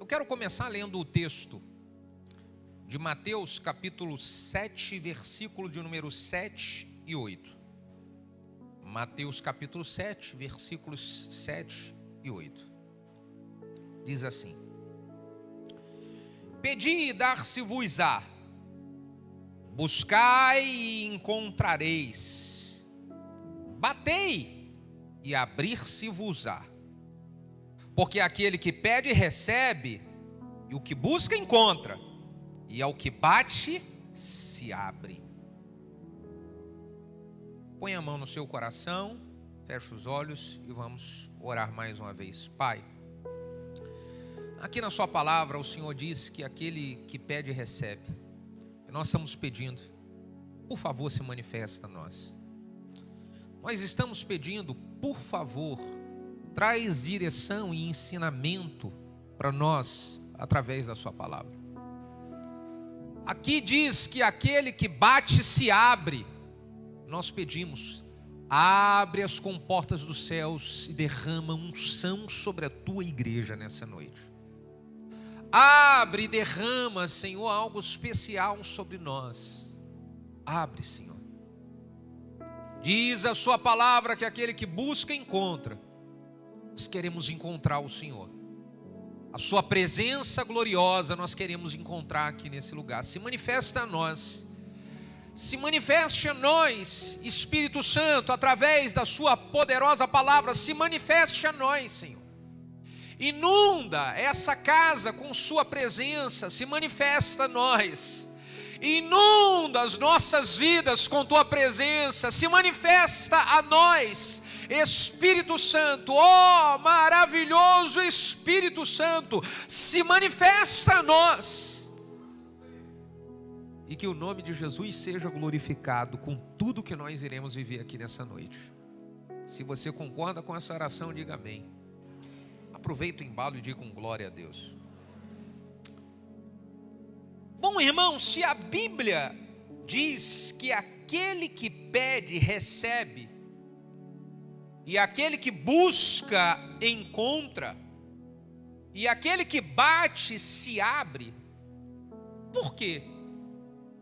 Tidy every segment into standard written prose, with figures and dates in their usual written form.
quero começar lendo o texto de Mateus capítulo 7, versículo de número 7 e 8. Mateus capítulo 7, versículos 7 e 8. Diz assim: Pedi e dar-se-vos-á, buscai e encontrareis, batei e abrir-se-vos-á. Porque aquele que pede recebe, e o que busca encontra, e ao que bate se abre. Põe a mão no seu coração, feche os olhos e vamos orar mais uma vez. Pai, aqui na sua palavra o Senhor diz que aquele que pede recebe. E nós estamos pedindo, por favor, se manifesta a nós. Nós estamos pedindo, por favor, traz direção e ensinamento para nós através da sua palavra. Aqui diz que aquele que bate se abre. Nós pedimos, abre as comportas dos céus e derrama unção sobre a tua igreja nessa noite. Abre e derrama, Senhor, algo especial sobre nós. Abre, Senhor. Diz a sua palavra que aquele que busca encontra. Nós queremos encontrar o Senhor. A sua presença gloriosa nós queremos encontrar aqui nesse lugar. Se manifesta a nós. Se manifeste a nós, Espírito Santo, através da sua poderosa palavra. Se manifeste a nós, Senhor. Inunda essa casa com sua presença. Se manifesta a nós. Inunda as nossas vidas com tua presença. Se manifesta a nós, Espírito Santo. Oh, maravilhoso Espírito Santo, se manifesta a nós. E que o nome de Jesus seja glorificado com tudo que nós iremos viver aqui nessa noite. Se você concorda com essa oração, diga amém. Aproveita o embalo e diga com glória a Deus. Bom, irmão, se a Bíblia diz que aquele que pede recebe, e aquele que busca encontra, e aquele que bate se abre, por quê?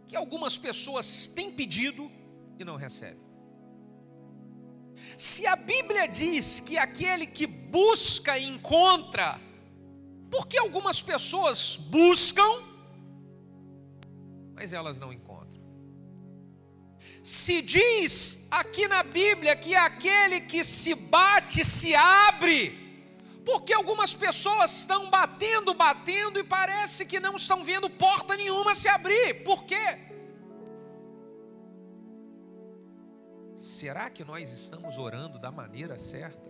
Que algumas pessoas têm pedido e não recebem. Se a Bíblia diz que aquele que busca encontra, por que algumas pessoas buscam, mas elas não encontram? Se diz aqui na Bíblia que aquele que se bate se abre, porque algumas pessoas estão batendo e parece que não estão vendo porta nenhuma se abrir. Por quê? Será que nós estamos orando da maneira certa?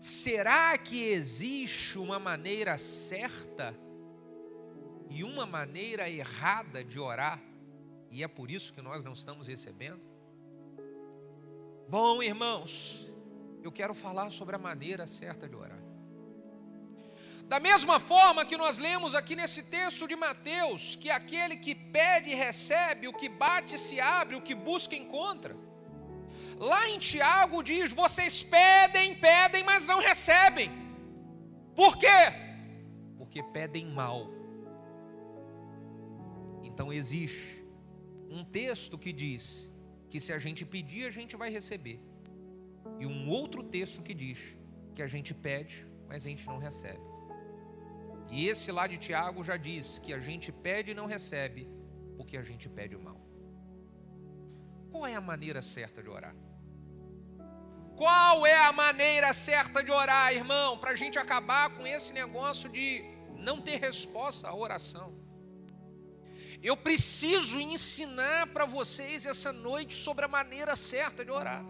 Será que existe uma maneira certa e uma maneira errada de orar, e é por isso que nós não estamos recebendo? Bom, irmãos, eu quero falar sobre a maneira certa de orar. Da mesma forma que nós lemos aqui nesse texto de Mateus, que aquele que pede recebe, o que bate se abre, o que busca encontra. Lá em Tiago diz, vocês pedem, mas não recebem. Por quê? Porque pedem mal. Então existe um texto que diz que se a gente pedir, a gente vai receber. E um outro texto que diz que a gente pede, mas a gente não recebe. E esse lá de Tiago já diz que a gente pede e não recebe, porque a gente pede o mal. Qual é a maneira certa de orar? Qual é a maneira certa de orar, irmão? Para a gente acabar com esse negócio de não ter resposta à oração. Eu preciso ensinar para vocês essa noite sobre a maneira certa de orar.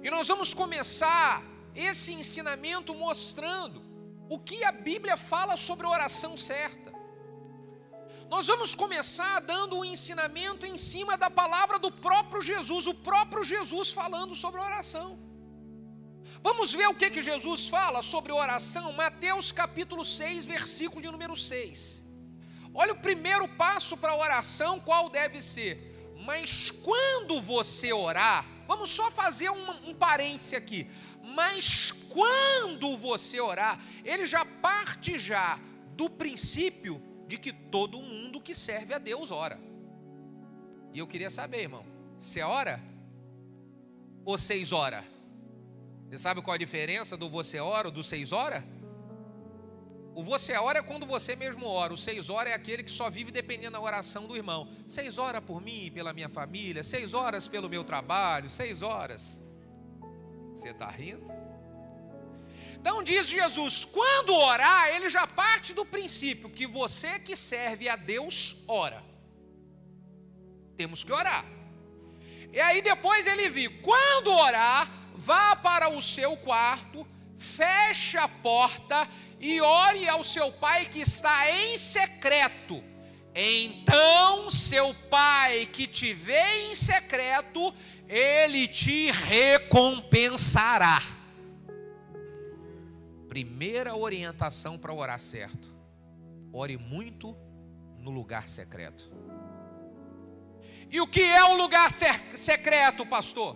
E nós vamos começar esse ensinamento mostrando o que a Bíblia fala sobre a oração certa. Nós vamos começar dando um ensinamento em cima da palavra do próprio Jesus, o próprio Jesus falando sobre a oração. Vamos ver o que Jesus fala sobre oração, Mateus capítulo 6, versículo de número 6. Olha o primeiro passo para a oração, qual deve ser? Mas quando você orar, vamos só fazer um parêntese aqui. Mas quando você orar, ele já parte já do princípio de que todo mundo que serve a Deus ora. E eu queria saber, irmão, você ora ou vocês ora? Você sabe qual a diferença do você ora ou do vocês ora? O você ora é quando você mesmo ora. O vocês ora é aquele que só vive dependendo da oração do irmão. 6 horas por mim, pela minha família. 6 horas pelo meu trabalho. 6 horas. Você está rindo? Então diz Jesus, quando orar, ele já parte do princípio que você que serve a Deus, ora. Temos que orar. E aí depois ele viu, quando orar, vá para o seu quarto, feche a porta e ore ao seu pai que está em secreto. Então seu pai que te vê em secreto, ele te recompensará. Primeira orientação para orar certo: ore muito no lugar secreto. E o que é o lugar secreto, pastor?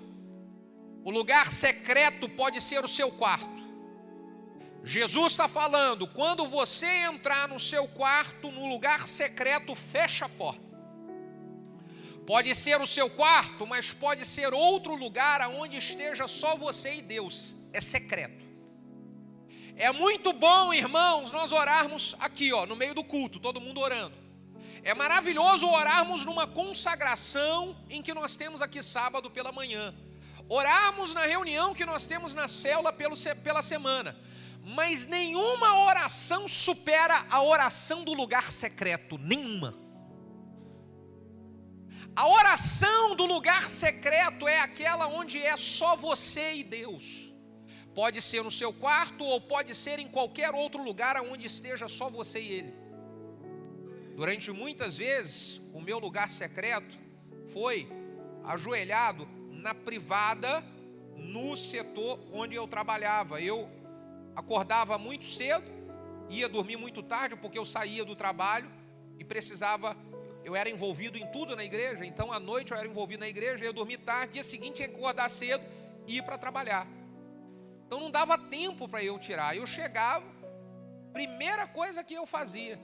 O lugar secreto pode ser o seu quarto. Jesus está falando, quando você entrar no seu quarto, no lugar secreto, fecha a porta. Pode ser o seu quarto, mas pode ser outro lugar onde esteja só você e Deus. É secreto. É muito bom, irmãos, nós orarmos aqui, no meio do culto, todo mundo orando. É maravilhoso orarmos numa consagração em que nós temos aqui sábado pela manhã. Orarmos na reunião que nós temos na célula pela semana. Mas nenhuma oração supera a oração do lugar secreto, nenhuma. A oração do lugar secreto é aquela onde é só você e Deus. Pode ser no seu quarto ou pode ser em qualquer outro lugar onde esteja só você e Ele. Durante muitas vezes, o meu lugar secreto foi ajoelhado na privada, no setor onde eu trabalhava. Eu acordava muito cedo, ia dormir muito tarde, porque eu saía do trabalho e precisava, eu era envolvido em tudo na igreja, então à noite eu era envolvido na igreja, eu ia dormir tarde, dia seguinte tinha que acordar cedo e ir para trabalhar. Então não dava tempo para eu tirar. Eu chegava, primeira coisa que eu fazia,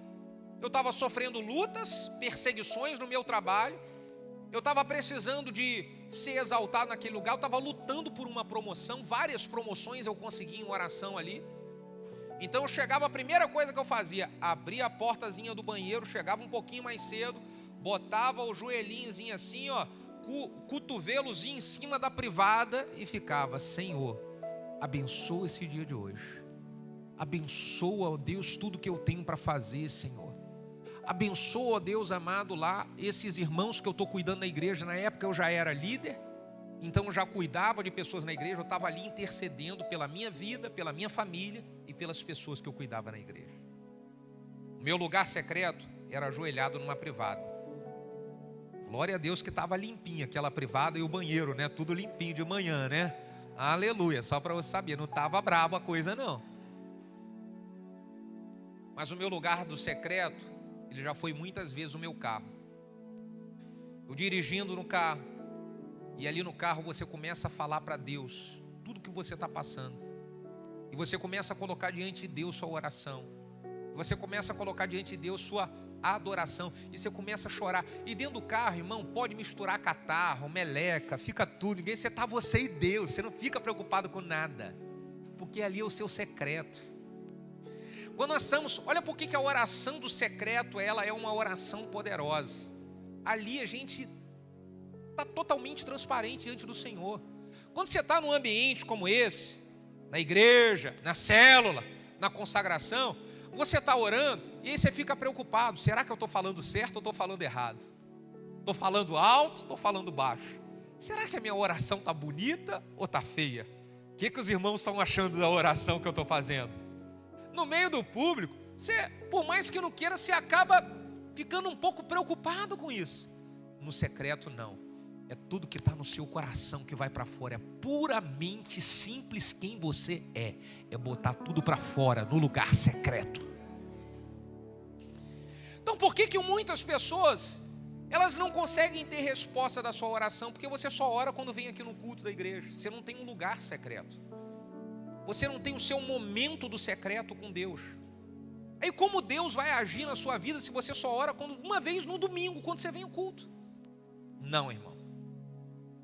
eu estava sofrendo lutas, perseguições no meu trabalho, eu estava precisando de ser exaltado naquele lugar, eu estava lutando por uma promoção, várias promoções eu consegui em oração ali. Então eu chegava, a primeira coisa que eu fazia, abria a portazinha do banheiro, chegava um pouquinho mais cedo, botava o joelhinhozinho assim, cotovelozinho em cima da privada e ficava: Senhor, abençoa esse dia de hoje, abençoa, ó Deus, tudo que eu tenho para fazer, Senhor. Abençoa, ó Deus amado, lá esses irmãos que eu estou cuidando na igreja. Na época eu já era líder, então eu já cuidava de pessoas na igreja. Eu estava ali intercedendo pela minha vida, pela minha família e pelas pessoas que eu cuidava na igreja. O meu lugar secreto era ajoelhado numa privada. Glória a Deus que estava limpinha aquela privada e o banheiro, né? Tudo limpinho de manhã, né? Aleluia, só para você saber, não estava brabo a coisa não. Mas o meu lugar do secreto, ele já foi muitas vezes o meu carro. Eu dirigindo no carro, e ali no carro você começa a falar para Deus tudo que você está passando. E você começa a colocar diante de Deus sua oração. E você começa a colocar diante de Deus sua adoração. E você começa a chorar. E dentro do carro, irmão, pode misturar catarro, meleca, fica tudo. Ninguém, você está você e Deus. Você não fica preocupado com nada. Porque ali é o seu secreto. Quando nós estamos, olha por que a oração do secreto, ela é uma oração poderosa. Ali a gente está totalmente transparente diante do Senhor. Quando você está num ambiente como esse, na igreja, na célula, na consagração, você está orando e aí você fica preocupado: será que eu estou falando certo ou estou falando errado? Estou falando alto, estou falando baixo? Será que a minha oração está bonita ou está feia? O que os irmãos estão achando da oração que eu estou fazendo? No meio do público, você, por mais que não queira, você acaba ficando um pouco preocupado com isso. No secreto, não. É tudo que está no seu coração que vai para fora. É puramente simples quem você é. É botar tudo para fora, no lugar secreto. Então por que muitas pessoas, elas não conseguem ter resposta da sua oração? Porque você só ora quando vem aqui no culto da igreja. Você não tem um lugar secreto. Você não tem o seu momento do secreto com Deus. Aí como Deus vai agir na sua vida se você só ora uma vez no domingo, quando você vem ao culto? Não, irmão.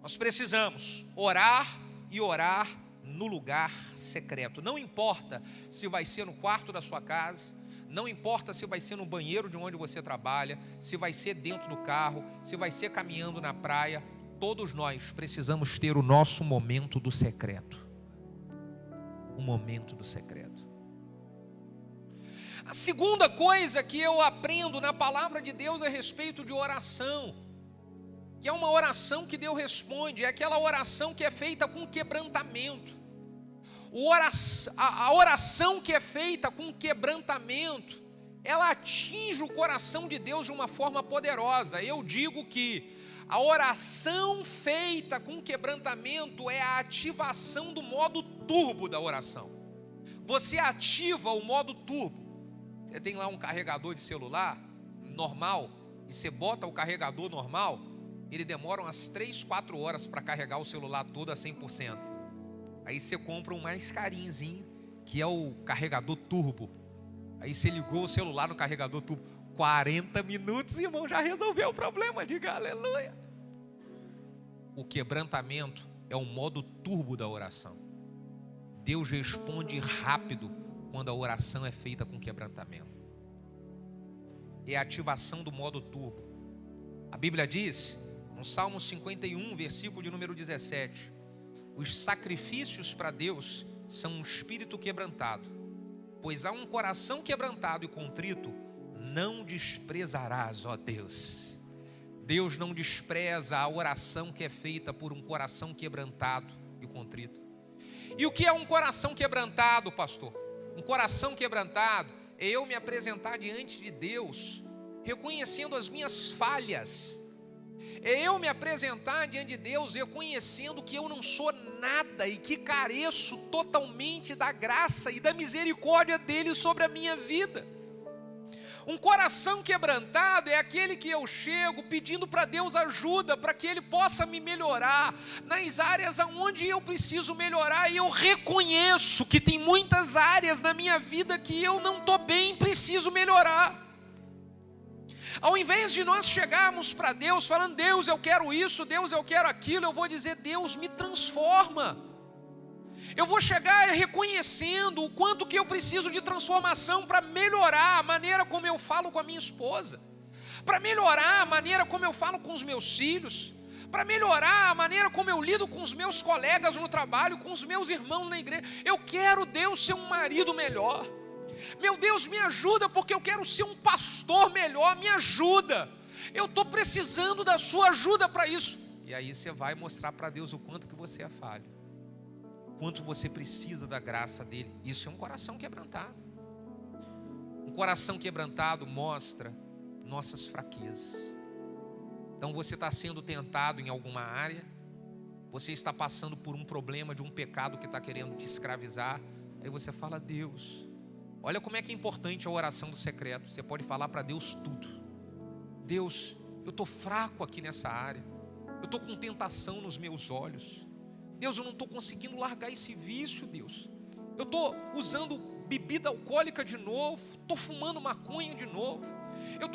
Nós precisamos orar e orar no lugar secreto. Não importa se vai ser no quarto da sua casa, não importa se vai ser no banheiro de onde você trabalha, se vai ser dentro do carro, se vai ser caminhando na praia. Todos nós precisamos ter o nosso momento do secreto. O momento do secreto. A segunda coisa que eu aprendo na palavra de Deus a respeito de oração, que é uma oração que Deus responde, é aquela oração que é feita com quebrantamento. A oração que é feita com quebrantamento, ela atinge o coração de Deus de uma forma poderosa. Eu digo que a oração feita com quebrantamento é a ativação do modo turbo da oração. Você ativa o modo turbo. Você tem lá um carregador de celular normal, e você bota o carregador normal, ele demora umas 3, 4 horas para carregar o celular todo a 100%. Aí você compra um mais carinhozinho, que é o carregador turbo. Aí você ligou o celular no carregador turbo, 40 minutos, irmão, já resolveu o problema, diga aleluia. O quebrantamento é o modo turbo da oração. Deus responde rápido quando a oração é feita com quebrantamento. É a ativação do modo turbo. A Bíblia diz, no Salmo 51, versículo de número 17, os sacrifícios para Deus são um espírito quebrantado, pois há um coração quebrantado e contrito, não desprezarás, ó Deus. Deus não despreza a oração que é feita por um coração quebrantado e contrito. E o que é um coração quebrantado, pastor? Um coração quebrantado é eu me apresentar diante de Deus, reconhecendo as minhas falhas. É eu me apresentar diante de Deus, reconhecendo que eu não sou nada e que careço totalmente da graça e da misericórdia dele sobre a minha vida. Um coração quebrantado é aquele que eu chego pedindo para Deus ajuda, para que Ele possa me melhorar nas áreas onde eu preciso melhorar, e eu reconheço que tem muitas áreas na minha vida que eu não estou bem e preciso melhorar. Ao invés de nós chegarmos para Deus falando, Deus eu quero isso, Deus eu quero aquilo, eu vou dizer, Deus me transforma. Eu vou chegar reconhecendo o quanto que eu preciso de transformação para melhorar a maneira como eu falo com a minha esposa, para melhorar a maneira como eu falo com os meus filhos, para melhorar a maneira como eu lido com os meus colegas no trabalho, com os meus irmãos na igreja. Eu quero, Deus, ser um marido melhor. Meu Deus, me ajuda, porque eu quero ser um pastor melhor, me ajuda. Eu estou precisando da sua ajuda para isso. E aí você vai mostrar para Deus o quanto que você é falho, quanto você precisa da graça dele. Isso é um coração quebrantado. Um coração quebrantado mostra nossas fraquezas. Então você está sendo tentado em alguma área, você está passando por um problema de um pecado que está querendo te escravizar. Aí você fala, Deus, olha como é que é importante a oração do secreto. Você pode falar para Deus tudo. Deus, eu estou fraco aqui nessa área, eu estou com tentação nos meus olhos. Deus, eu não estou conseguindo largar esse vício, Deus. Eu estou usando bebida alcoólica de novo, estou fumando maconha de novo.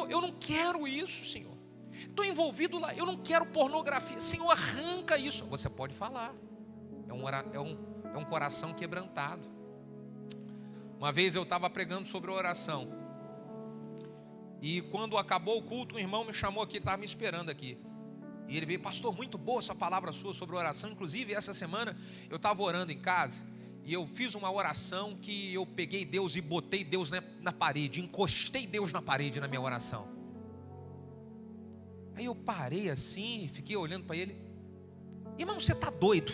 Eu não quero isso, Senhor. Estou envolvido lá, eu não quero pornografia. Senhor, arranca isso. Você pode falar. É um coração quebrantado. Uma vez eu estava pregando sobre oração, e quando acabou o culto, um irmão me chamou aqui, estava me esperando aqui. E ele veio, pastor, muito boa essa palavra sua sobre oração. Inclusive essa semana eu estava orando em casa, e eu fiz uma oração que eu peguei Deus e botei Deus na parede, encostei Deus na parede na minha oração. Aí eu parei assim, fiquei olhando para ele. Irmão, você está doido?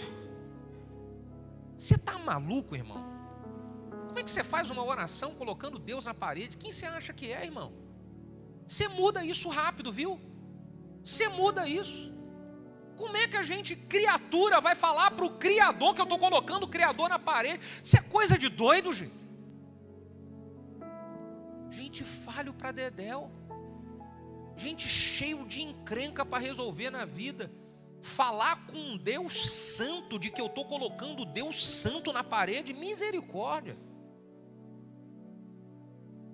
Você está maluco, irmão? Como é que você faz uma oração colocando Deus na parede? Quem você acha que é, irmão? Você muda isso rápido, viu? Você muda isso. Como é que a gente, criatura, vai falar para o Criador que eu estou colocando o Criador na parede? Isso é coisa de doido, gente. Gente falho para dedéu. Gente cheio de encrenca para resolver na vida. Falar com um Deus santo, de que eu estou colocando Deus santo na parede, misericórdia.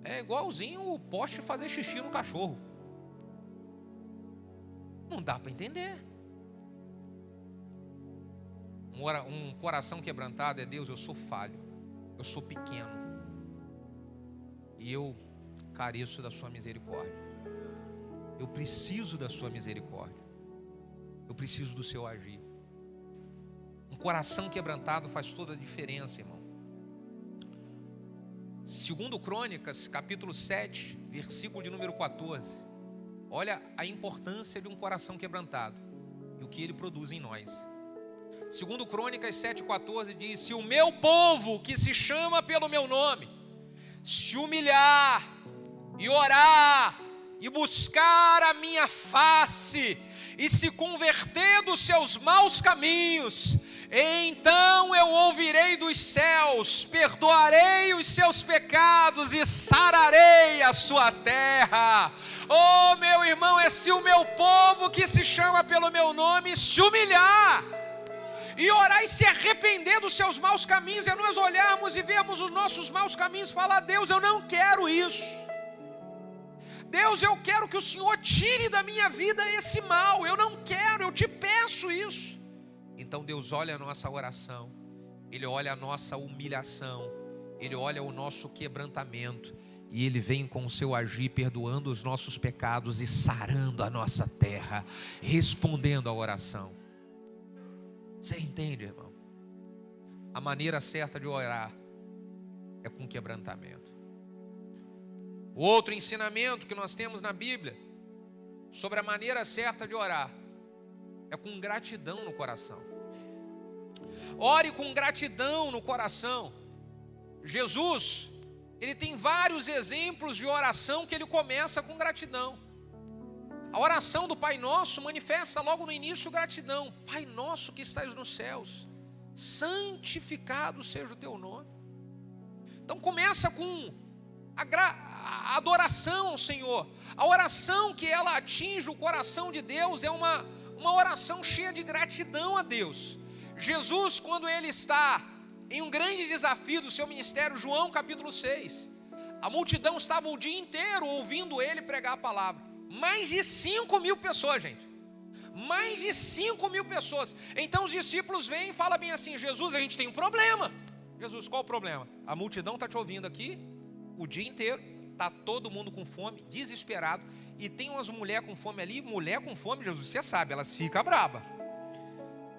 É igualzinho o poste fazer xixi no cachorro. Não dá para entender. Um coração quebrantado é: Deus, eu sou falho, eu sou pequeno, e eu careço da sua misericórdia. Eu preciso da sua misericórdia. Eu preciso do seu agir. Um coração quebrantado faz toda a diferença, irmão. Segundo Crônicas, capítulo 7, versículo de número 14. Olha a importância de um coração quebrantado e o que ele produz em nós. Segundo Crônicas 7,14 diz: se o meu povo, que se chama pelo meu nome, se humilhar e orar e buscar a minha face e se converter dos seus maus caminhos, então eu ouvirei dos céus, perdoarei os seus pecados e sararei a sua terra. Oh, meu irmão, é se o meu povo, que se chama pelo meu nome, se humilhar e orar e se arrepender dos seus maus caminhos, é nós olharmos e vermos os nossos maus caminhos e falar: Deus, eu não quero isso. Deus, eu quero que o Senhor tire da minha vida esse mal. Eu não quero, eu te peço isso. Então Deus olha a nossa oração, Ele olha a nossa humilhação, Ele olha o nosso quebrantamento, e Ele vem com o seu agir, perdoando os nossos pecados e sarando a nossa terra, respondendo à oração. Você entende, irmão? A maneira certa de orar é com quebrantamento. O outro ensinamento que nós temos na Bíblia sobre a maneira certa de orar é com gratidão no coração. Ore com gratidão no coração. Jesus, ele tem vários exemplos de oração que ele começa com gratidão. A oração do Pai Nosso manifesta logo no início gratidão. Pai nosso que estás nos céus, santificado seja o teu nome. Então começa com a adoração ao Senhor. A oração que ela atinge o coração de Deus é uma oração cheia de gratidão a Deus. Jesus, quando ele está em um grande desafio do seu ministério, João capítulo 6, a multidão estava o dia inteiro ouvindo ele pregar a palavra. Mais de 5.000 pessoas, gente. Mais de 5.000 pessoas. Então os discípulos vêm e falam bem assim: Jesus, a gente tem um problema. Jesus, qual o problema? A multidão está te ouvindo aqui o dia inteiro, está todo mundo com fome, desesperado, e tem umas mulheres com fome ali. Mulher com fome, Jesus, você sabe, elas ficam bravas.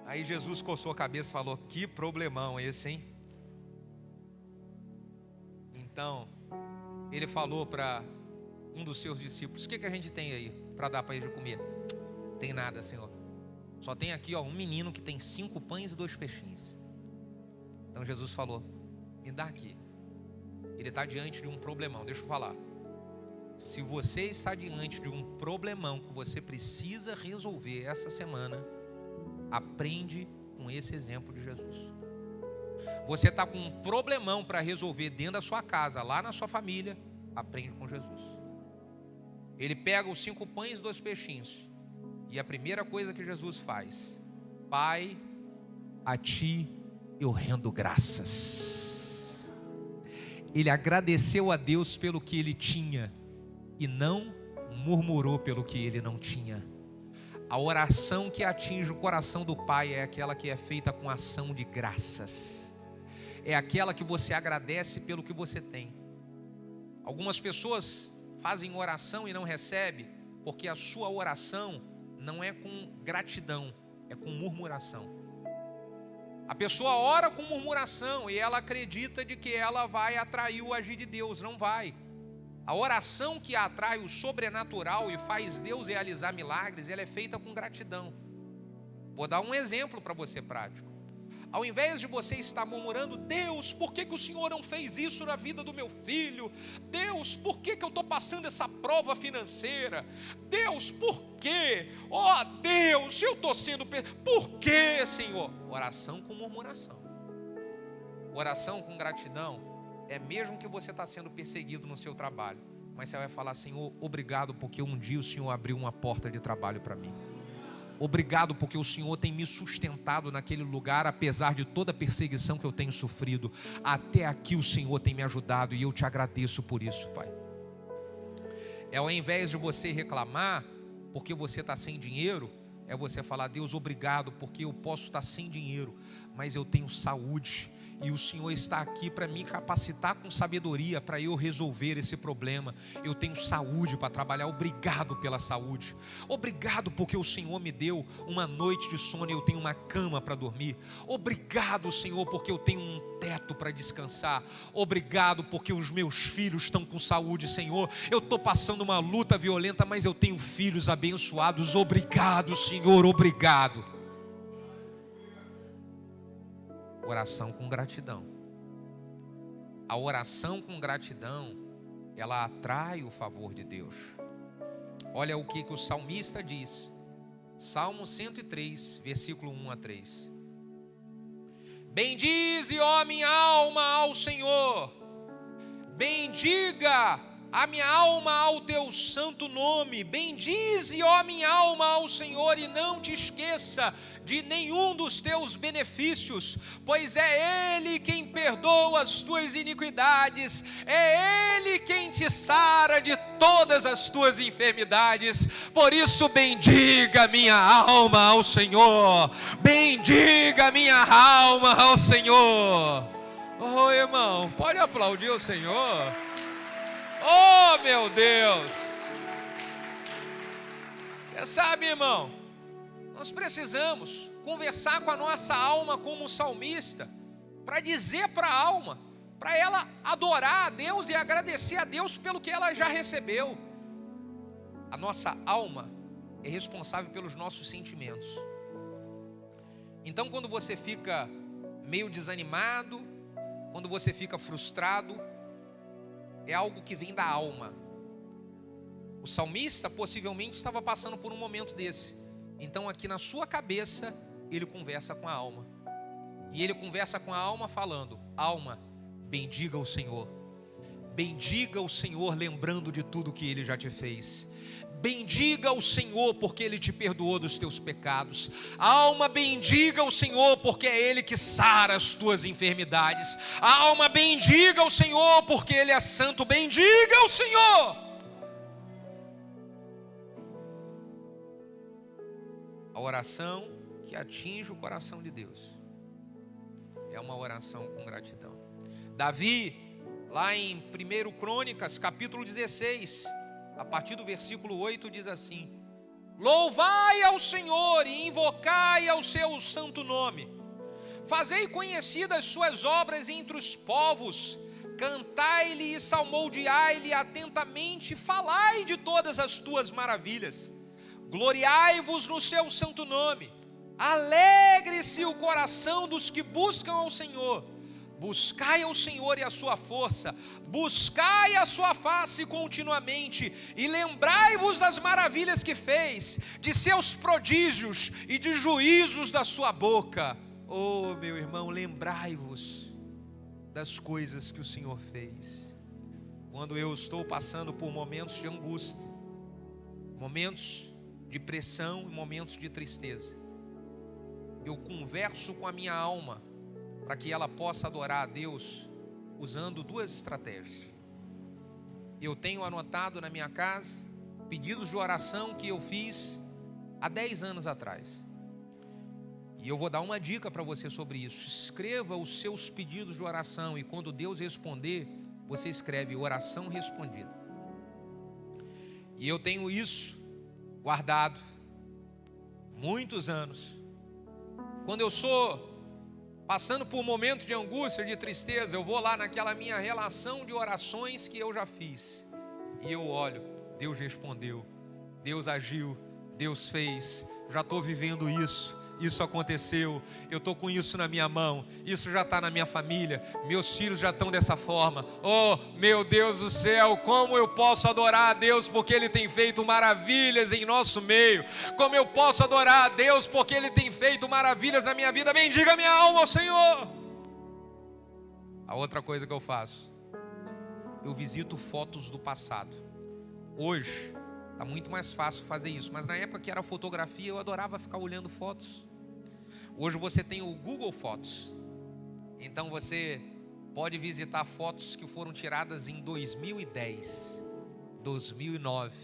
Aí Jesus coçou a cabeça e falou: que problemão esse, hein? Então ele falou para um dos seus discípulos: o que a gente tem aí para dar para eles de comer? Tem nada, Senhor. Só tem aqui um menino que tem 5 pães e 2 peixinhos. Então Jesus falou: me dá aqui. Ele está diante de um problemão. Deixa eu falar. Se você está diante de um problemão que você precisa resolver essa semana, aprende com esse exemplo de Jesus. Você está com um problemão para resolver dentro da sua casa, lá na sua família, aprende com Jesus. Ele pega os 5 pães e 2 peixinhos, e a primeira coisa que Jesus faz: Pai, a Ti eu rendo graças. Ele agradeceu a Deus pelo que ele tinha e não murmurou pelo que ele não tinha. A oração que atinge o coração do Pai é aquela que é feita com ação de graças. É aquela que você agradece pelo que você tem. Algumas pessoas fazem oração e não recebem porque a sua oração não é com gratidão, é com murmuração. A pessoa ora com murmuração e ela acredita de que ela vai atrair o agir de Deus. Não vai. A oração que atrai o sobrenatural e faz Deus realizar milagres, ela é feita com gratidão. Vou dar um exemplo para você prático. Ao invés de você estar murmurando: Deus, por que o Senhor não fez isso na vida do meu filho? Deus, por que eu estou passando essa prova financeira? Deus, por quê? Oh Deus, eu estou sendo... Por quê, Senhor? Oração com murmuração. Oração com gratidão é mesmo que você está sendo perseguido no seu trabalho, mas você vai falar: Senhor, obrigado porque um dia o Senhor abriu uma porta de trabalho para mim. Obrigado porque o Senhor tem me sustentado naquele lugar, apesar de toda a perseguição que eu tenho sofrido. Até aqui o Senhor tem me ajudado e eu te agradeço por isso, Pai. Ao invés de você reclamar porque você está sem dinheiro, é você falar: Deus, obrigado porque eu posso estar sem dinheiro, mas eu tenho saúde. E o Senhor está aqui para me capacitar com sabedoria para eu resolver esse problema. Eu tenho saúde para trabalhar. Obrigado pela saúde. Obrigado porque o Senhor me deu uma noite de sono e eu tenho uma cama para dormir. Obrigado, Senhor, porque eu tenho um teto para descansar. Obrigado porque os meus filhos estão com saúde, Senhor. Eu estou passando uma luta violenta, mas eu tenho filhos abençoados. Obrigado, Senhor, obrigado. Oração com gratidão. A oração com gratidão, ela atrai o favor de Deus. Olha o que o salmista diz. Salmo 103, versículo 1 a 3. Bendize, ó minha alma, ao Senhor. Bendiga a minha alma ao teu santo nome. Bendize, ó minha alma, ao Senhor, e não te esqueça de nenhum dos teus benefícios, pois é Ele quem perdoa as tuas iniquidades, é Ele quem te sara de todas as tuas enfermidades. Por isso bendiga minha alma ao Senhor, bendiga minha alma ao Senhor. Oh, irmão, pode aplaudir o Senhor? Oh, meu Deus! Você sabe, irmão, nós precisamos conversar com a nossa alma como salmista, para dizer para a alma, para ela adorar a Deus e agradecer a Deus pelo que ela já recebeu. A nossa alma é responsável pelos nossos sentimentos. Então, quando você fica meio desanimado, quando você fica frustrado, é algo que vem da alma. O salmista possivelmente estava passando por um momento desse. Então aqui na sua cabeça ele conversa com a alma. E ele conversa com a alma falando: alma, bendiga o Senhor. Bendiga o Senhor lembrando de tudo que Ele já te fez. Bendiga o Senhor porque Ele te perdoou dos teus pecados. Alma, bendiga o Senhor porque é Ele que sara as tuas enfermidades. Alma, bendiga o Senhor porque Ele é santo. Bendiga o Senhor. A oração que atinge o coração de Deus é uma oração com gratidão. Davi, lá em 1 Crônicas, capítulo 16, a partir do versículo 8, diz assim: louvai ao Senhor e invocai ao seu santo nome, fazei conhecidas as suas obras entre os povos, cantai-lhe e salmodiai-lhe atentamente, falai de todas as tuas maravilhas, gloriai-vos no seu santo nome, alegre-se o coração dos que buscam ao Senhor. Buscai ao Senhor e a sua força, buscai a sua face continuamente, e lembrai-vos das maravilhas que fez, de seus prodígios e de juízos da sua boca. Oh, meu irmão, lembrai-vos das coisas que o Senhor fez. Quando eu estou passando por momentos de angústia, momentos de pressão e momentos de tristeza, eu converso com a minha alma, para que ela possa adorar a Deus usando duas estratégias. Eu tenho anotado na minha casa pedidos de oração que eu fiz há 10 anos atrás. E eu vou dar uma dica para você sobre isso. Escreva os seus pedidos de oração e quando Deus responder, você escreve oração respondida. E eu tenho isso guardado muitos anos. Quando eu sou passando por um momento de angústia, de tristeza, eu vou lá naquela minha relação de orações que eu já fiz. E eu olho, Deus respondeu, Deus agiu, Deus fez, já estou vivendo isso. Isso aconteceu, eu estou com isso na minha mão, isso já está na minha família, meus filhos já estão dessa forma. Oh, meu Deus do céu, como eu posso adorar a Deus porque Ele tem feito maravilhas em nosso meio. Como eu posso adorar a Deus porque Ele tem feito maravilhas na minha vida. Bendiga minha alma ao Senhor. A outra coisa que eu faço, eu visito fotos do passado. Hoje Está muito mais fácil fazer isso. Mas na época que era fotografia, eu adorava ficar olhando fotos. Hoje você tem o Google Fotos. Então você pode visitar fotos que foram tiradas em 2010, 2009.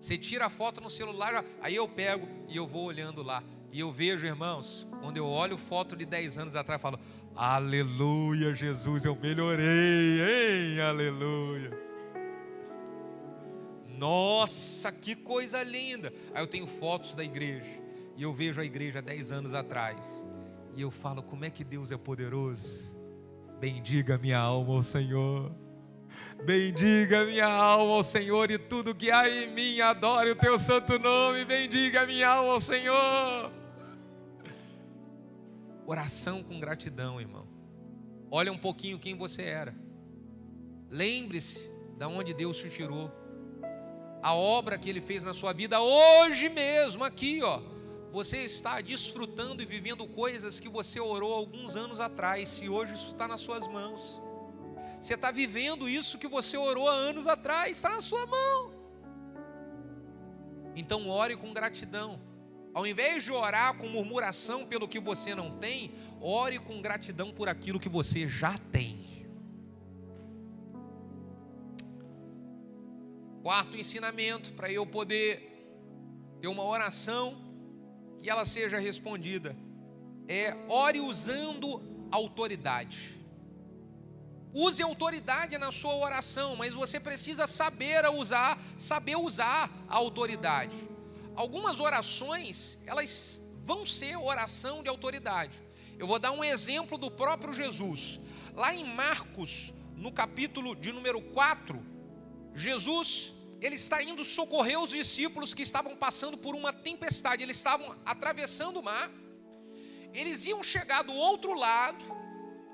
Você tira a foto no celular, aí eu pego e eu vou olhando lá. E eu vejo, irmãos, quando eu olho foto de 10 anos atrás, eu falo: aleluia, Jesus, eu melhorei, hein? Aleluia. Nossa, que coisa linda. Aí eu tenho fotos da igreja, e eu vejo a igreja 10 anos atrás, e eu falo: como é que Deus é poderoso. Bendiga minha alma ao Senhor. Bendiga minha alma ao Senhor, e tudo que há em mim adore o teu santo nome. Bendiga minha alma ao Senhor. Oração com gratidão, irmão. Olha um pouquinho quem você era. Lembre-se de onde Deus te tirou. A obra que Ele fez na sua vida hoje mesmo, aqui, ó. Você está desfrutando e vivendo coisas que você orou alguns anos atrás, e hoje isso está nas suas mãos. Você está vivendo isso que você orou há anos atrás, está na sua mão. Então ore com gratidão. Ao invés de orar com murmuração pelo que você não tem, ore com gratidão por aquilo que você já tem. Quarto ensinamento, para eu poder ter uma oração e ela seja respondida, ore usando autoridade. Use autoridade na sua oração, mas você precisa saber usar a autoridade. Algumas orações, elas vão ser oração de autoridade. Eu vou dar um exemplo do próprio Jesus. Lá em Marcos, no capítulo de número 4, Jesus, ele está indo socorrer os discípulos que estavam passando por uma tempestade. Eles estavam atravessando o mar, eles iam chegar do outro lado,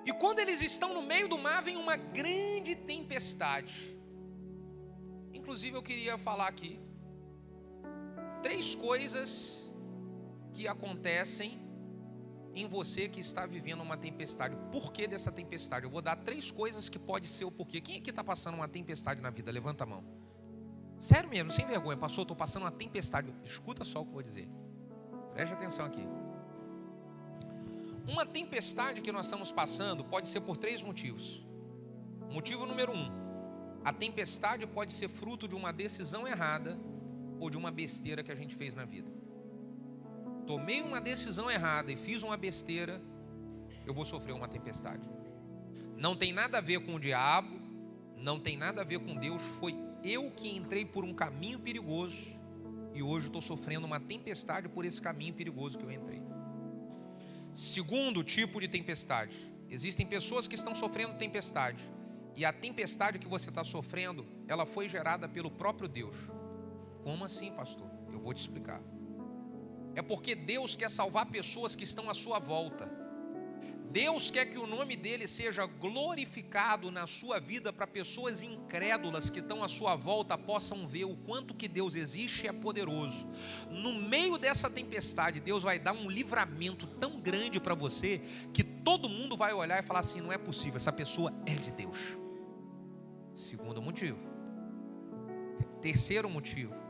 e quando eles estão no meio do mar, vem uma grande tempestade. Inclusive eu queria falar aqui 3 coisas que acontecem em você que está vivendo uma tempestade. O porquê dessa tempestade? Eu vou dar 3 coisas que pode ser o porquê. Quem aqui está passando uma tempestade na vida? Levanta a mão. Sério mesmo, sem vergonha. Pastor, estou passando uma tempestade. Escuta só o que eu vou dizer. Preste atenção aqui. Uma tempestade que nós estamos passando pode ser por 3 motivos. Motivo número 1. A tempestade pode ser fruto de uma decisão errada ou de uma besteira que a gente fez na vida. Tomei uma decisão errada e fiz uma besteira, eu vou sofrer uma tempestade. Não tem nada a ver com o diabo, não tem nada a ver com Deus. Foi eu que entrei por um caminho perigoso e hoje estou sofrendo uma tempestade por esse caminho perigoso que eu entrei. Segundo tipo de tempestade. Existem pessoas que estão sofrendo tempestade, e a tempestade que você está sofrendo, ela foi gerada pelo próprio Deus. Como assim, pastor? Eu vou te explicar. É porque Deus quer salvar pessoas que estão à sua volta. Deus quer que o nome dele seja glorificado na sua vida, para pessoas incrédulas que estão à sua volta possam ver o quanto que Deus existe e é poderoso. No meio dessa tempestade, Deus vai dar um livramento tão grande para você, que todo mundo vai olhar e falar assim: não é possível, essa pessoa é de Deus. Segundo motivo. Terceiro motivo.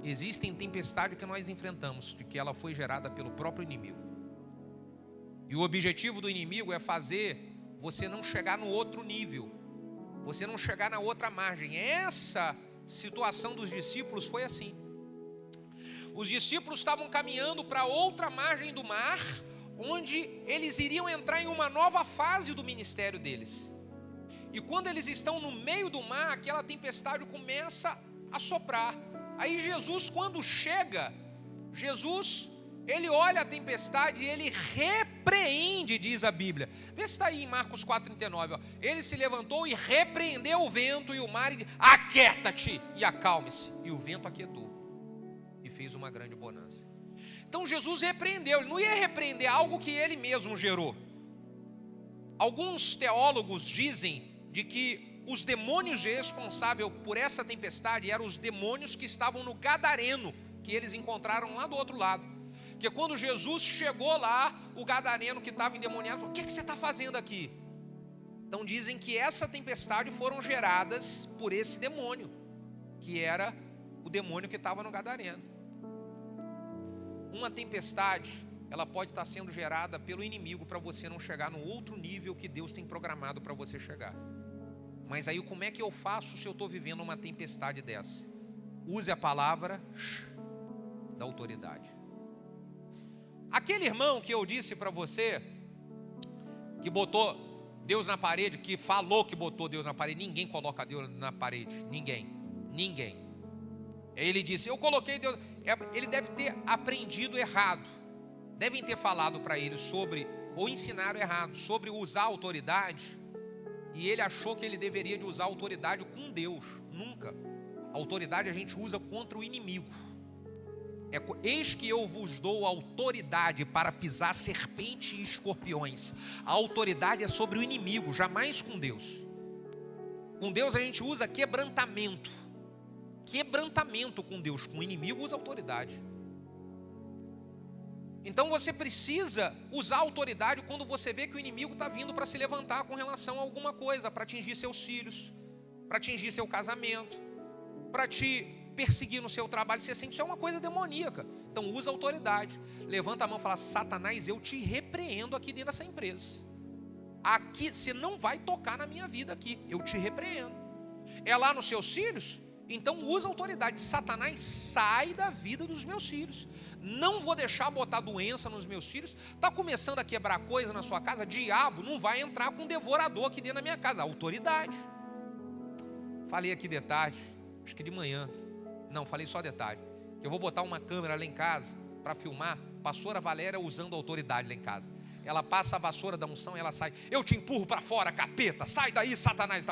Existem tempestades que nós enfrentamos, de que ela foi gerada pelo próprio inimigo. E o objetivo do inimigo é fazer você não chegar no outro nível, você não chegar na outra margem. Essa situação dos discípulos foi assim. Os discípulos estavam caminhando para outra margem do mar, onde eles iriam entrar em uma nova fase do ministério deles. E quando eles estão no meio do mar, aquela tempestade começa a soprar. Aí Jesus, quando chega, ele olha a tempestade e ele repreende, diz a Bíblia. Vê se está aí em Marcos 4,39. Ele se levantou e repreendeu o vento e o mar e disse: aquieta-te e acalme-se. E o vento aquietou e fez uma grande bonança. Então Jesus repreendeu. Ele não ia repreender algo que ele mesmo gerou. Alguns teólogos dizem de que os demônios responsáveis por essa tempestade eram os demônios que estavam no Gadareno, que eles encontraram lá do outro lado. Porque quando Jesus chegou lá, o gadareno que estava endemoniado falou: o que você está fazendo aqui? Então dizem que essa tempestade foram geradas por esse demônio, que era o demônio que estava no gadareno. Uma tempestade, ela pode estar sendo gerada pelo inimigo para você não chegar no outro nível que Deus tem programado para você chegar. Mas aí como é que eu faço se eu estou vivendo uma tempestade dessa? Use a palavra da autoridade. Aquele irmão que eu disse para você, que botou Deus na parede, que falou que botou Deus na parede, ninguém coloca Deus na parede, ninguém. Ele disse, eu coloquei Deus. Ele deve ter aprendido errado. Devem ter falado para ele sobre, ou ensinaram errado, sobre usar a autoridade. E ele achou que ele deveria de usar a autoridade com Deus. Nunca. A autoridade a gente usa contra o inimigo. Eis que eu vos dou autoridade para pisar serpente e escorpiões. A autoridade é sobre o inimigo, jamais com Deus. Com Deus a gente usa quebrantamento. Quebrantamento com Deus. Com o inimigo usa autoridade. Então você precisa usar autoridade quando você vê que o inimigo está vindo para se levantar com relação a alguma coisa, para atingir seus filhos, para atingir seu casamento, para te perseguir no seu trabalho. Você sente isso é uma coisa demoníaca. Então usa autoridade. Levanta a mão e fala, Satanás, eu te repreendo aqui dentro dessa empresa. Aqui você não vai tocar na minha vida aqui. Eu te repreendo. É lá nos seus filhos? Então usa autoridade. Satanás, sai da vida dos meus filhos. Não vou deixar botar doença nos meus filhos. Está começando a quebrar coisa na sua casa? Diabo não vai entrar com um devorador aqui dentro da minha casa. Autoridade. Falei aqui de tarde, acho que de manhã. Não, falei só de tarde. Eu vou botar uma câmera lá em casa para filmar. Pastora Valéria usando autoridade lá em casa. Ela passa a vassoura da unção e ela sai. Eu te empurro para fora, capeta. Sai daí, Satanás.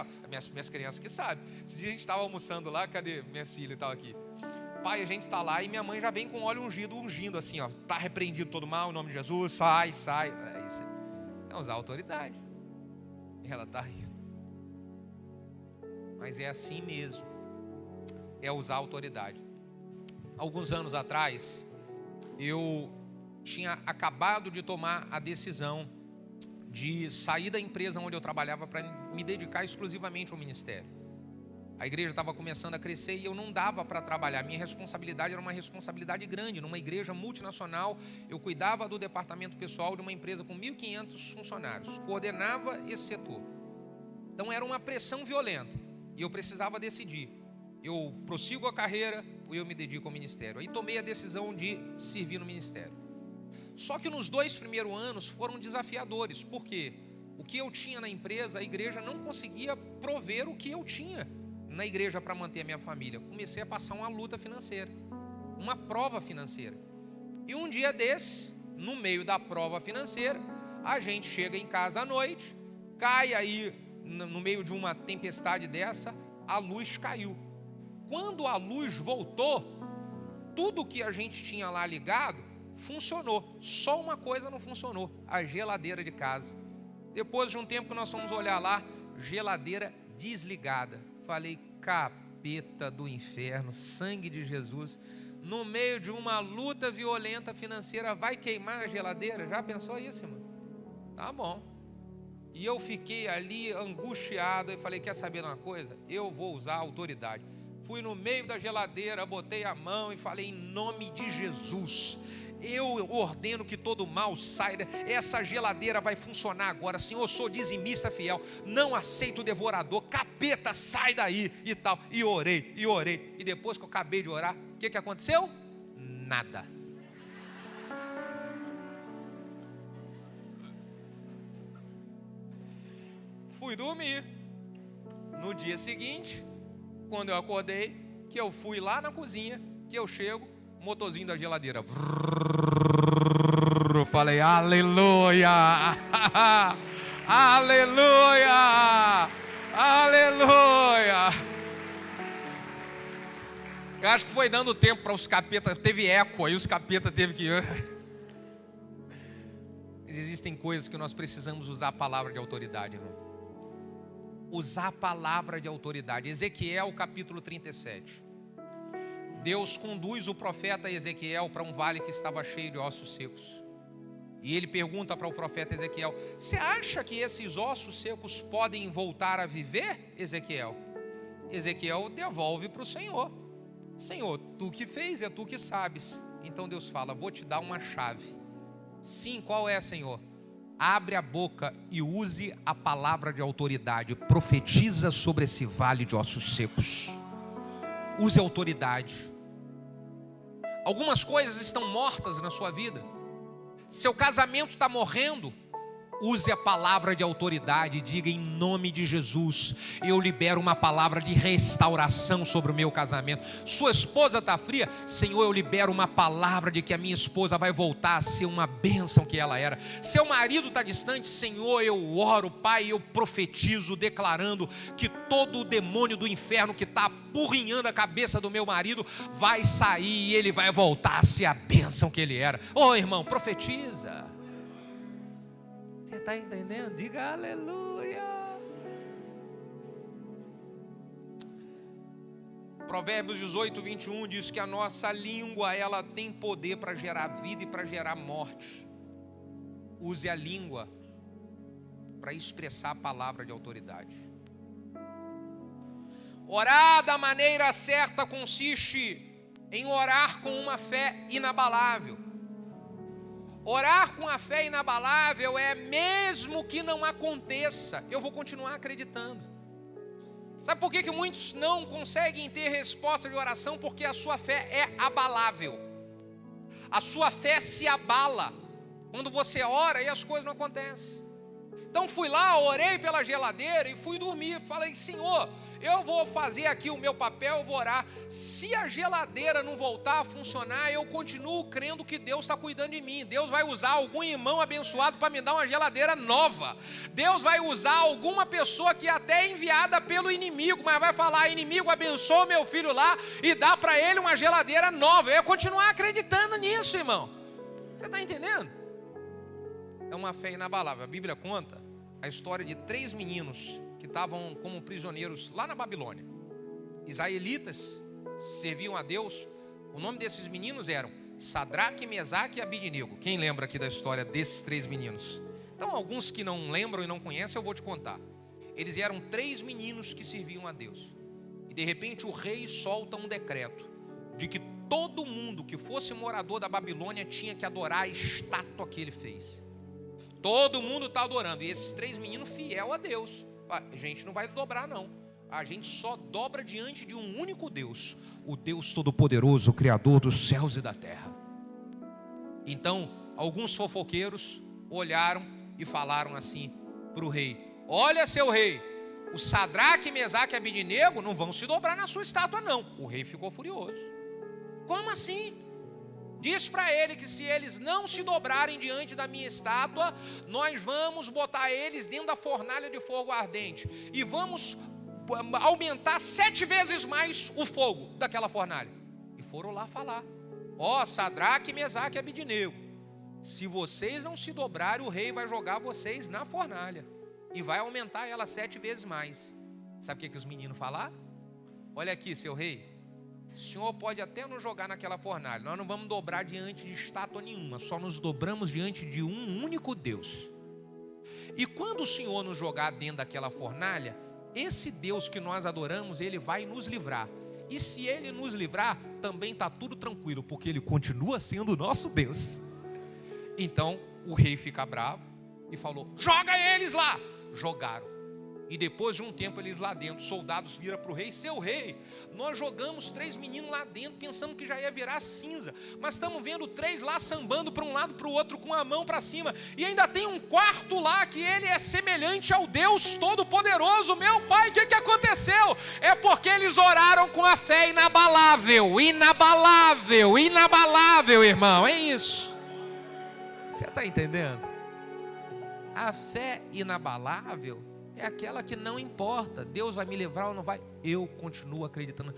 Minhas crianças que sabem. Esse dia a gente estava almoçando lá. Cadê minhas filhas e tal aqui? Pai, a gente está lá e minha mãe já vem com óleo ungindo assim, ó. Está repreendido todo mal em nome de Jesus. Sai. É isso. É usar autoridade. E ela está rindo. Mas é assim mesmo. É usar autoridade. Alguns anos atrás, eu tinha acabado de tomar a decisão de sair da empresa onde eu trabalhava para me dedicar exclusivamente ao ministério. A igreja estava começando a crescer e eu não dava para trabalhar. Minha responsabilidade era uma responsabilidade grande. Numa igreja multinacional, eu cuidava do departamento pessoal de uma empresa com 1.500 funcionários. Coordenava esse setor. Então era uma pressão violenta. E eu precisava decidir. Eu prossigo a carreira ou eu me dedico ao ministério. Aí tomei a decisão de servir no ministério. Só que nos 2 primeiros anos foram desafiadores. Por quê? O que eu tinha na empresa, a igreja não conseguia prover o que eu tinha na igreja para manter a minha família. Comecei a passar uma luta financeira, uma prova financeira. E um dia desse, no meio da prova financeira, a gente chega em casa à noite, cai aí no meio de uma tempestade dessa, a luz caiu. Quando a luz voltou, tudo que a gente tinha lá ligado funcionou. Só uma coisa não funcionou: a geladeira de casa. Depois de um tempo que nós fomos olhar lá, geladeira desligada. Falei, capeta do inferno, sangue de Jesus, no meio de uma luta violenta financeira, vai queimar a geladeira? Já pensou isso, irmão? Tá bom. E eu fiquei ali angustiado e falei, quer saber de uma coisa? Eu vou usar a autoridade. Fui no meio da geladeira, botei a mão e falei, em nome de Jesus, eu ordeno que todo mal saia. Essa geladeira vai funcionar agora. Senhor, eu sou dizimista fiel, não aceito o devorador. Capeta, sai daí e tal. E orei. E depois que eu acabei de orar, o que aconteceu? Nada. Fui dormir. No dia seguinte, quando eu acordei, que eu fui lá na cozinha, que eu chego, motorzinho da geladeira. Eu falei, aleluia, aleluia, aleluia. Eu acho que foi dando tempo para os capetas, teve eco, aí os capetas teve que... Mas existem coisas que nós precisamos usar a palavra de autoridade, irmão. Usar a palavra de autoridade. Ezequiel capítulo 37. Deus conduz o profeta Ezequiel para um vale que estava cheio de ossos secos. E ele pergunta para o profeta Ezequiel, você acha que esses ossos secos podem voltar a viver, Ezequiel? Ezequiel devolve para o Senhor. Senhor, tu que fez, é tu que sabes. Então Deus fala, vou te dar uma chave. Sim, qual é, Senhor? Abre a boca e use a palavra de autoridade. Profetiza sobre esse vale de ossos secos. Use a autoridade. Algumas coisas estão mortas na sua vida. Seu casamento está morrendo. Use a palavra de autoridade e diga, em nome de Jesus, eu libero uma palavra de restauração sobre o meu casamento. Sua esposa está fria? Senhor, eu libero uma palavra de que a minha esposa vai voltar a ser uma bênção que ela era. Seu marido está distante? Senhor, eu oro, Pai, eu profetizo, declarando que todo o demônio do inferno que está apurrinhando a cabeça do meu marido vai sair e ele vai voltar a ser a bênção que ele era. Ô irmão, profetiza. Você está entendendo? Diga aleluia. Provérbios 18, 21 diz que a nossa língua, ela tem poder para gerar vida e para gerar morte. Use a língua para expressar a palavra de autoridade. Orar da maneira certa consiste em orar com uma fé inabalável. Orar com a fé inabalável é mesmo que não aconteça, eu vou continuar acreditando. Sabe por que muitos não conseguem ter resposta de oração? Porque a sua fé é abalável. A sua fé se abala quando você ora e as coisas não acontecem. Então fui lá, orei pela geladeira e fui dormir. Falei, Senhor, eu vou fazer aqui o meu papel, eu vou orar. Se a geladeira não voltar a funcionar, eu continuo crendo que Deus está cuidando de mim. Deus vai usar algum irmão abençoado para me dar uma geladeira nova. Deus vai usar alguma pessoa que até é enviada pelo inimigo, mas vai falar, inimigo, abençoa meu filho lá e dá para ele uma geladeira nova. Eu ia continuar acreditando nisso, irmão. Você está entendendo? É uma fé inabalável. A Bíblia conta a história de 3 meninos que estavam como prisioneiros lá na Babilônia. Israelitas, serviam a Deus. O nome desses meninos eram Sadraque, Mesaque e Abidnego. Quem lembra aqui da história desses 3 meninos? Então, alguns que não lembram e não conhecem, eu vou te contar. Eles eram 3 meninos que serviam a Deus. E de repente o rei solta um decreto de que todo mundo que fosse morador da Babilônia tinha que adorar a estátua que ele fez. Todo mundo está adorando. E esses 3 meninos fiel a Deus. A gente não vai dobrar não. A gente só dobra diante de um único Deus. O Deus Todo-Poderoso, o Criador dos céus e da terra. Então, alguns fofoqueiros olharam e falaram assim para o rei. Olha, seu rei, o Sadraque, Mesaque e Abidnego não vão se dobrar na sua estátua não. O rei ficou furioso. Como assim? Diz para ele que se eles não se dobrarem diante da minha estátua, nós vamos botar eles dentro da fornalha de fogo ardente. E vamos aumentar 7 vezes mais o fogo daquela fornalha. E foram lá falar. Ó, Sadraque, Mesaque e Abidnego, se vocês não se dobrarem, o rei vai jogar vocês na fornalha. E vai aumentar ela 7 vezes mais. Sabe o que os meninos falaram? Olha aqui, seu rei. O senhor pode até nos jogar naquela fornalha. Nós não vamos dobrar diante de estátua nenhuma. Só nos dobramos diante de um único Deus. E quando o senhor nos jogar dentro daquela fornalha, esse Deus que nós adoramos, ele vai nos livrar. E se ele nos livrar, também está tudo tranquilo, porque ele continua sendo o nosso Deus. Então o rei fica bravo e falou, joga eles lá. Jogaram. E depois de um tempo eles lá dentro, soldados viram para o rei, seu rei, nós jogamos 3 meninos lá dentro, pensando que já ia virar cinza, mas estamos vendo 3 lá sambando para um lado para o outro, com a mão para cima, e ainda tem um 4º lá, que ele é semelhante ao Deus Todo-Poderoso. Meu pai, o que aconteceu? É porque eles oraram com a fé inabalável, inabalável, inabalável, irmão, é isso. Você está entendendo? A fé inabalável é aquela que não importa, Deus vai me livrar ou não vai, eu continuo acreditando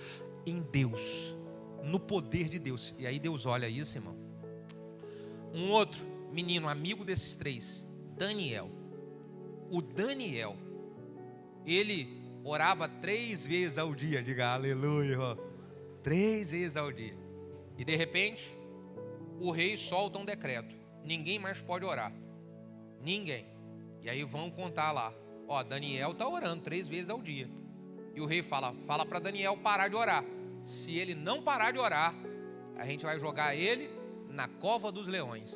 em Deus, no poder de Deus. E aí Deus olha isso, irmão. Um outro menino, amigo desses 3, Daniel. O Daniel, ele orava 3 vezes ao dia, diga aleluia, irmão. 3 vezes ao dia. E de repente, o rei solta um decreto, ninguém mais pode orar, ninguém. E aí vão contar lá, ó, Daniel está orando 3 vezes ao dia. E o rei fala para Daniel parar de orar. se ele não parar de orar, a gente vai jogar ele na cova dos leões.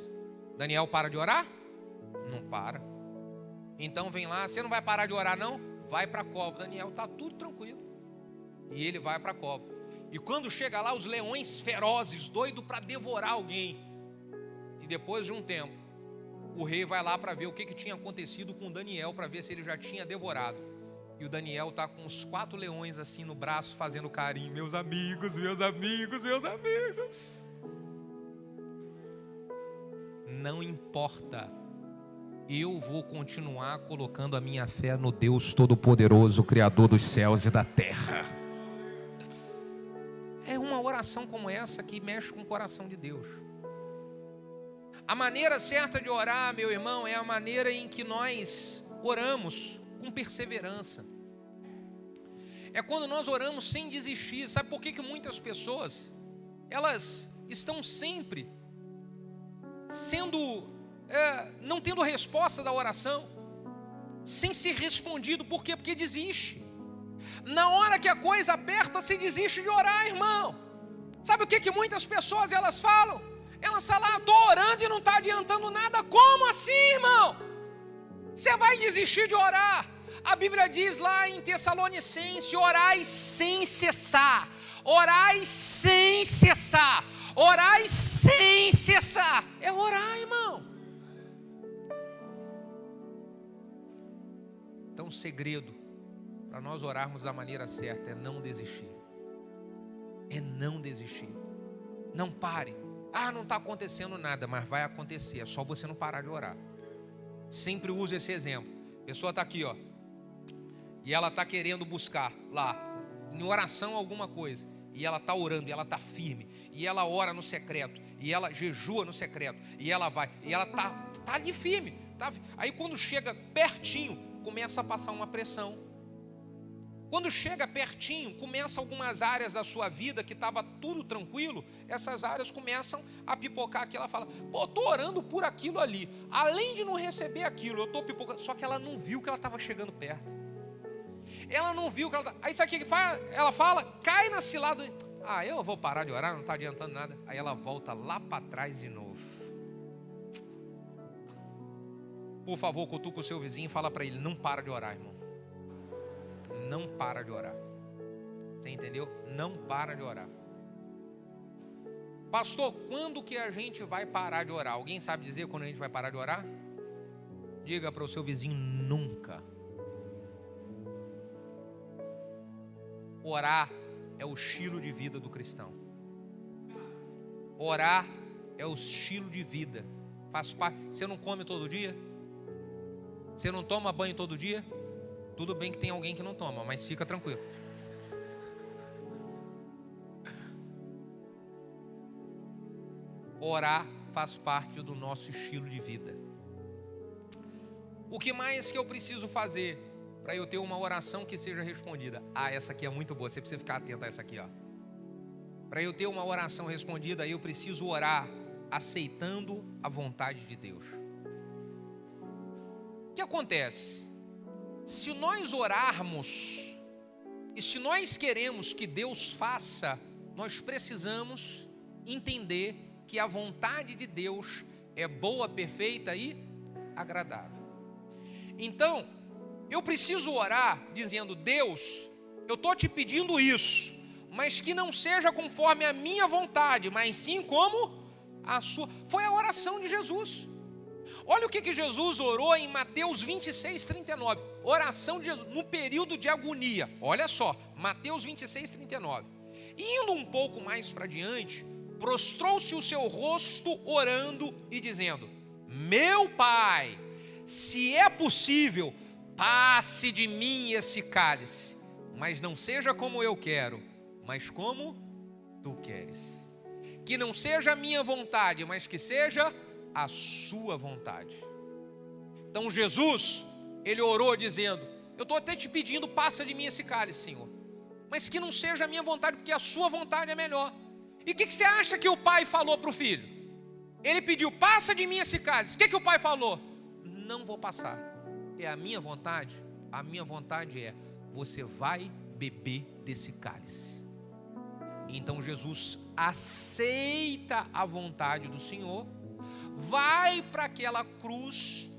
Daniel para de orar? Não para. Então vem lá, você não vai parar de orar não? Vai para a cova. Daniel está tudo tranquilo. E ele vai para a cova. E quando chega lá, os leões ferozes, doidos para devorar alguém. E depois de um tempo, o rei vai lá para ver o que tinha acontecido com Daniel, para ver se ele já tinha devorado. E o Daniel está com os 4 leões assim no braço, fazendo carinho. Meus amigos, meus amigos, meus amigos. Não importa. Eu vou continuar colocando a minha fé no Deus Todo-Poderoso, Criador dos céus e da terra. É uma oração como essa que mexe com o coração de Deus. A maneira certa de orar, meu irmão, é a maneira em que nós oramos com perseverança. É quando nós oramos sem desistir. Sabe por que muitas pessoas, elas estão sempre não tendo resposta da oração, sem ser respondido? Por quê? Porque desiste. Na hora que a coisa aperta, se desiste de orar, irmão. Sabe o que muitas pessoas elas falam? Elas falam, estou orando e não está adiantando nada. Como assim, irmão? Você vai desistir de orar? A Bíblia diz lá em Tessalonicenses, orai sem cessar. Orai sem cessar. Orai sem cessar. É orar, irmão. Então o segredo para nós orarmos da maneira certa é não desistir. É não desistir. Não pare. Não está acontecendo nada, mas vai acontecer. É só você não parar de orar. Sempre uso esse exemplo. A pessoa está aqui, ó, e ela está querendo buscar lá, em oração, alguma coisa. E ela está orando, e ela está firme. E ela ora no secreto. E ela jejua no secreto. E ela vai. E ela está ali firme. Aí quando chega pertinho, começa a passar uma pressão. Quando chega pertinho, começa algumas áreas da sua vida que estava tudo tranquilo, essas áreas começam a pipocar aqui. Ela fala, estou orando por aquilo ali. Além de não receber aquilo, eu estou pipocando. Só que ela não viu que ela estava chegando perto. Ela não viu que ela estava... Aí sabe o que ela fala? Cai na cilada. Eu vou parar de orar, não está adiantando nada. Aí ela volta lá para trás de novo. Por favor, cutuca o seu vizinho e fala para ele, não para de orar, irmão. Não para de orar. Você entendeu? Não para de orar. Pastor, quando que a gente vai parar de orar? Alguém sabe dizer quando a gente vai parar de orar? Diga para o seu vizinho, nunca. Orar é o estilo de vida do cristão. Orar é o estilo de vida. Faz parte. Você não come todo dia? Você não toma banho todo dia? Tudo bem que tem alguém que não toma, mas fica tranquilo. Orar faz parte do nosso estilo de vida. O que mais que eu preciso fazer para eu ter uma oração que seja respondida? Essa aqui é muito boa, você precisa ficar atento a essa aqui, ó. Para eu ter uma oração respondida, eu preciso orar aceitando a vontade de Deus. O que acontece? Se nós orarmos e se nós queremos que Deus faça, nós precisamos entender que a vontade de Deus é boa, perfeita e agradável. Então, eu preciso orar dizendo, Deus, eu estou te pedindo isso, mas que não seja conforme a minha vontade, mas sim como a sua. Foi a oração de Jesus. Olha o que Jesus orou em Mateus 26, 39. Oração de Jesus no período de agonia. Olha só, Mateus 26, 39. Indo um pouco mais para diante, prostrou-se o seu rosto orando e dizendo, meu Pai, se é possível, passe de mim esse cálice, mas não seja como eu quero, mas como tu queres. Que não seja a minha vontade, mas que seja a sua vontade. Então Jesus, ele orou dizendo, eu estou até te pedindo, passa de mim esse cálice, Senhor, mas que não seja a minha vontade, porque a sua vontade é melhor. E o que você acha que o pai falou para o filho? Ele pediu, passa de mim esse cálice. O que o pai falou? Não vou passar, é a minha vontade é, você vai beber desse cálice. Então Jesus aceita a vontade do Senhor, vai para aquela cruz,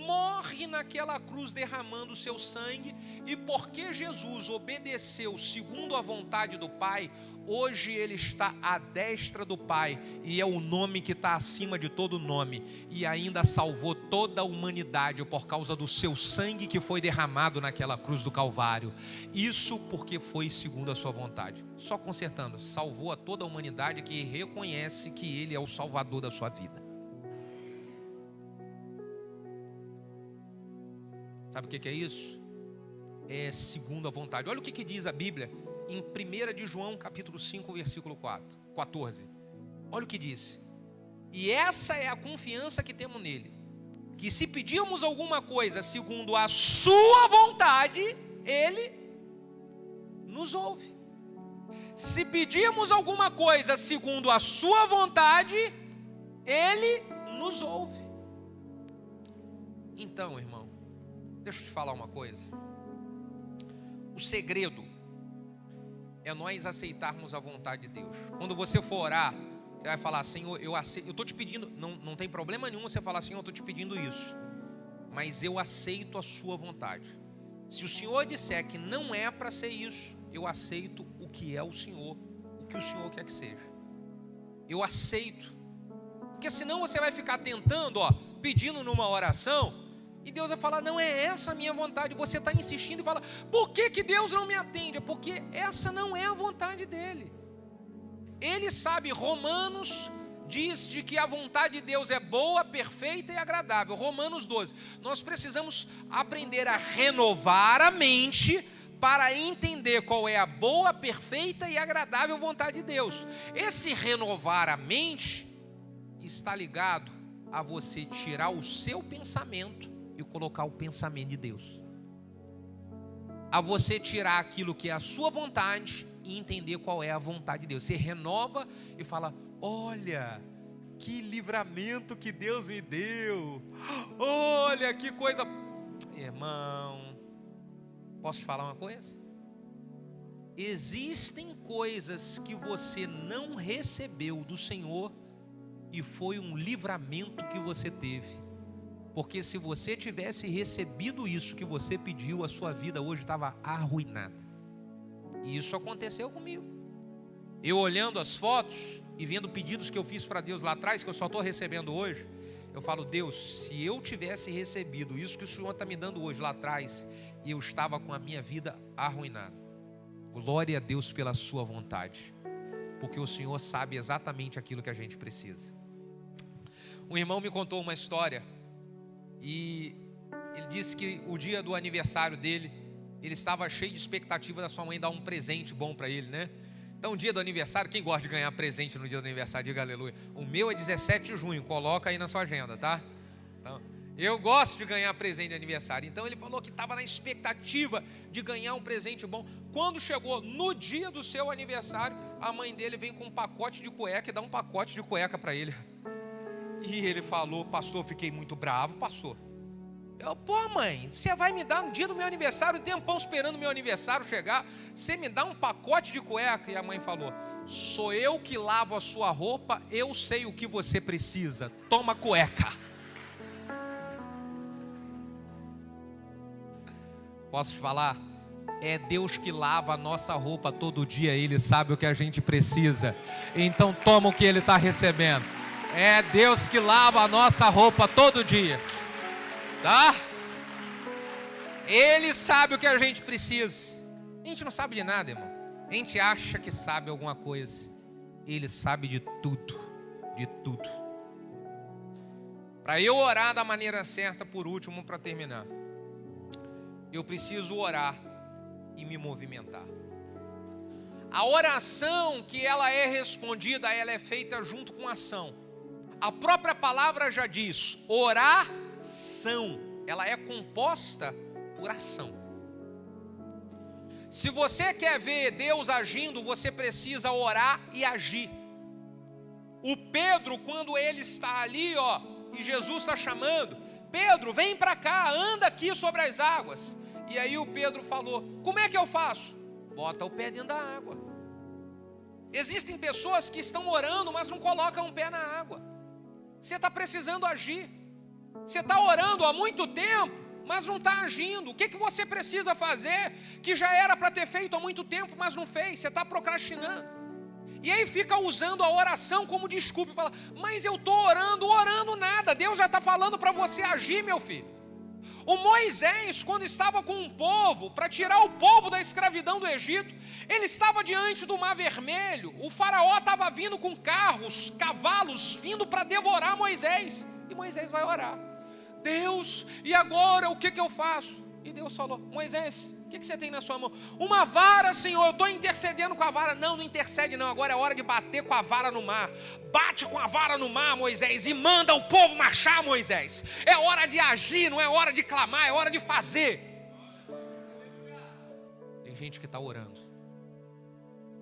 morre naquela cruz derramando o seu sangue, e porque Jesus obedeceu segundo a vontade do Pai, hoje ele está à destra do Pai, e é o nome que está acima de todo nome, e ainda salvou toda a humanidade por causa do seu sangue que foi derramado naquela cruz do Calvário. Isso porque foi segundo a sua vontade. Só consertando, salvou a toda a humanidade que reconhece que ele é o Salvador da sua vida. Sabe o que é isso? É segundo a vontade. Olha o que diz a Bíblia em 1 de João capítulo 5, versículo 14. Olha o que diz. E essa é a confiança que temos nele, que se pedirmos alguma coisa segundo a sua vontade, ele nos ouve. Se pedirmos alguma coisa segundo a sua vontade, ele nos ouve. Então, irmão, deixa eu te falar uma coisa. O segredo é nós aceitarmos a vontade de Deus. Quando você for orar, você vai falar: Senhor, eu estou te pedindo, não tem problema nenhum você falar: Senhor, eu estou te pedindo isso, mas eu aceito a sua vontade. Se o Senhor disser que não é para ser isso, eu aceito o que é o Senhor, o que o Senhor quer que seja. Eu aceito. Porque senão você vai ficar tentando, pedindo numa oração, e Deus vai falar: não é essa a minha vontade. Você está insistindo e fala: por que Deus não me atende? Porque essa não é a vontade dele. Ele sabe. Romanos diz de que a vontade de Deus é boa, perfeita e agradável. Romanos 12. Nós precisamos aprender a renovar a mente para entender qual é a boa, perfeita e agradável vontade de Deus. Esse renovar a mente está ligado a você tirar o seu pensamento e colocar o pensamento de Deus. A você tirar aquilo que é a sua vontade e entender qual é a vontade de Deus. Você renova e fala: olha, que livramento que Deus me deu. Olha, que coisa. Irmão, posso te falar uma coisa? Existem coisas que você não recebeu do Senhor e foi um livramento que você teve. Porque se você tivesse recebido isso que você pediu, a sua vida hoje estava arruinada. E isso aconteceu comigo. Eu olhando as fotos e vendo pedidos que eu fiz para Deus lá atrás, que eu só estou recebendo hoje, eu falo: Deus, se eu tivesse recebido isso que o Senhor está me dando hoje lá atrás, eu estava com a minha vida arruinada. Glória a Deus pela sua vontade, porque o Senhor sabe exatamente aquilo que a gente precisa. Um irmão me contou uma história, e ele disse que o dia do aniversário dele, ele estava cheio de expectativa da sua mãe dar um presente bom para ele, né? Então, o dia do aniversário, quem gosta de ganhar presente no dia do aniversário, diga aleluia. O meu é 17 de junho, coloca aí na sua agenda, tá? Então, eu gosto de ganhar presente de aniversário. Então ele falou que estava na expectativa de ganhar um presente bom. Quando chegou no dia do seu aniversário, a mãe dele vem com um pacote de cueca e dá um pacote de cueca para ele. E ele falou: pastor, fiquei muito bravo, pastor. Eu: pô, mãe, você vai me dar no dia do meu aniversário, tempão esperando o meu aniversário chegar, você me dá um pacote de cueca? E a mãe falou: sou eu que lavo a sua roupa, eu sei o que você precisa, toma cueca. Posso te falar? É Deus que lava a nossa roupa todo dia, Ele sabe o que a gente precisa, então toma o que Ele está recebendo. É Deus que lava a nossa roupa todo dia, tá? Ele sabe o que a gente precisa. A gente não sabe de nada, irmão. A gente acha que sabe alguma coisa. Ele sabe de tudo, de tudo. Para eu orar da maneira certa, por último, para terminar, eu preciso orar e me movimentar. A oração que ela é respondida, ela é feita junto com ação. A própria palavra já diz: oração. Ela é composta por ação. Se você quer ver Deus agindo, você precisa orar e agir. O Pedro, quando ele está ali, e Jesus está chamando: Pedro, vem para cá, anda aqui sobre as águas. E aí o Pedro falou: como é que eu faço? Bota o pé dentro da água. Existem pessoas que estão orando, mas não colocam um pé na água. Você está precisando agir. Você está orando há muito tempo, mas não está agindo. O que você precisa fazer que já era para ter feito há muito tempo, mas não fez? Você está procrastinando. E aí fica usando a oração como desculpa e fala: mas eu estou orando nada. Deus já está falando para você agir, meu filho. O Moisés, quando estava com um povo, para tirar o povo da escravidão do Egito, ele estava diante do Mar Vermelho. O faraó estava vindo com carros, cavalos, vindo para devorar Moisés. E Moisés vai orar: Deus, e agora o que eu faço? E Deus falou: Moisés, o que você tem na sua mão? Uma vara, Senhor, eu estou intercedendo com a vara. Não intercede não, agora é hora de bater com a vara no mar. Bate com a vara no mar, Moisés, e manda o povo marchar, Moisés. É hora de agir, não é hora de clamar, é hora de fazer. Tem gente que está orando,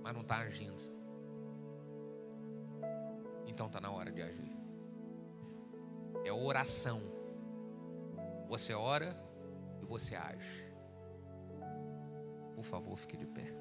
mas não está agindo. Então está na hora de agir. É oração. Você ora e você age. Por favor, fique de pé.